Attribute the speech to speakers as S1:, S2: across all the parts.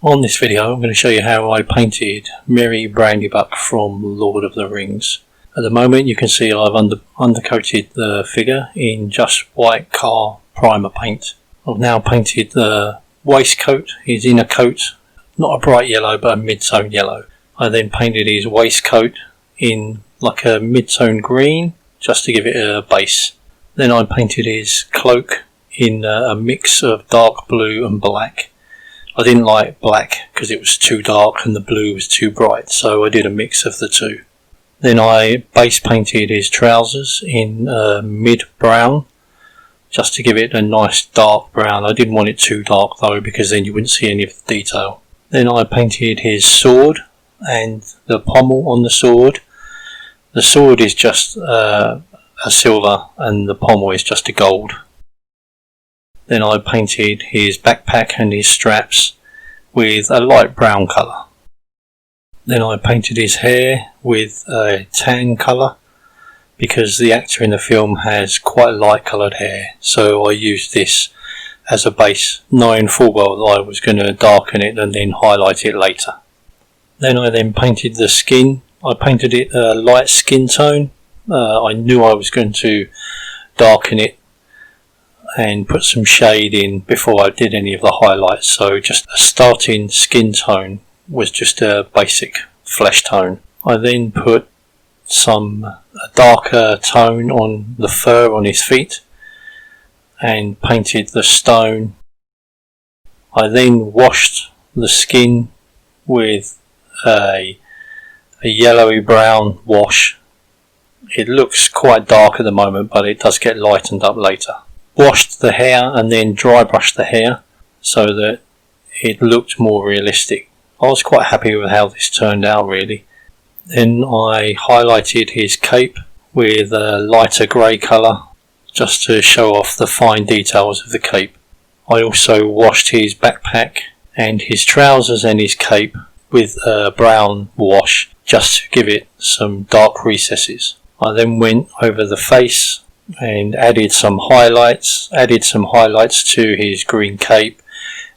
S1: On this video I'm going to show you how I painted Merry Brandybuck from Lord of the Rings. At the moment you can see I've undercoated the figure in just white car primer paint. I've now painted the waistcoat, his inner coat, not a bright yellow but a mid-tone yellow. I then painted his waistcoat in like a mid-tone green just to give it a base. Then I painted his cloak in a mix of dark blue and black. I didn't like black because it was too dark and the blue was too bright, so I did a mix of the two. Then I base painted his trousers in mid brown just to give it a nice dark brown. I didn't want it too dark though because then you wouldn't see any of the detail. Then I painted his sword and the pommel on the sword. The sword is just a silver and the pommel is just a gold. Then I painted his backpack and his straps with a light brown colour. Then I painted his hair with a tan colour because the actor in the film has quite light coloured hair, so I used this as a base, knowing full well that I was going to darken it and then highlight it later. Then I painted the skin. I painted it a light skin tone. I knew I was going to darken it and put some shade in before I did any of the highlights, so just a starting skin tone was just a basic flesh tone. I then put a darker tone on the fur on his feet and painted the stone. I then washed the skin with a yellowy brown wash. It looks quite dark at the moment but it does get lightened up later. Washed the hair and then dry brushed the hair so that it looked more realistic. I was quite happy with how this turned out really. Then I highlighted his cape with a lighter grey colour just to show off the fine details of the cape. I also washed his backpack and his trousers and his cape with a brown wash just to give it some dark recesses. I then went over the face and added some highlights to his green cape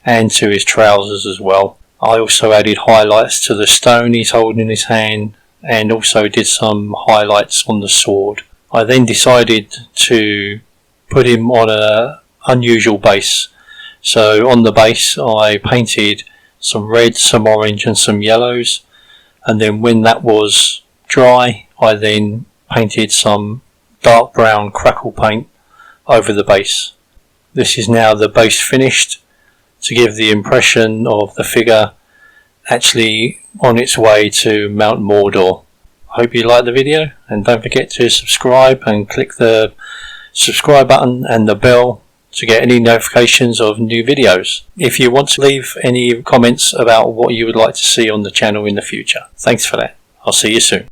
S1: and to his trousers as well. I also added highlights to the stone he's holding in his hand and also did some highlights on the sword. I then decided to put him on an unusual base. So on the base I painted some red, some orange and some yellows, and then when that was dry I then painted some dark brown crackle paint over the base. This is now the base finished to give the impression of the figure actually on its way to Mount Mordor. I hope you liked the video and don't forget to subscribe and click the subscribe button and the bell to get any notifications of new videos. If you want to leave any comments about what you would like to see on the channel in the future. Thanks for that. I'll see you soon.